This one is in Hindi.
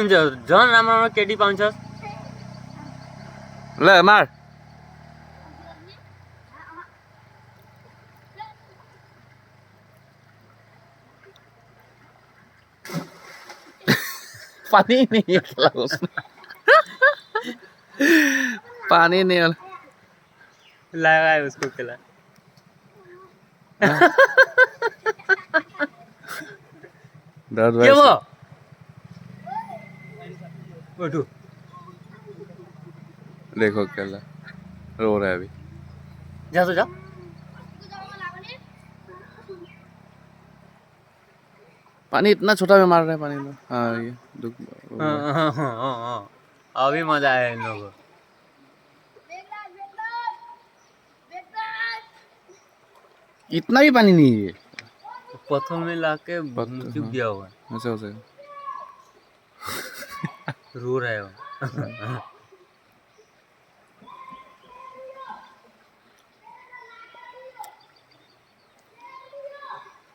जॉन रामा केडी पाँच ले मार पानी नहीं निकला उसमें पानी नहीं लगा है उसको खिला दर्द ये वो उठो देखो केला रो रहा है अभी जा तो जा पानी इतना छोटा में मार रहा है पानी में हाँ ये दुख अभी मजा आया इन लोगों को इतना भी पानी नहीं है पत्थर में लाके चुप गया हुआ ऐसा हो सके रो रहा है वो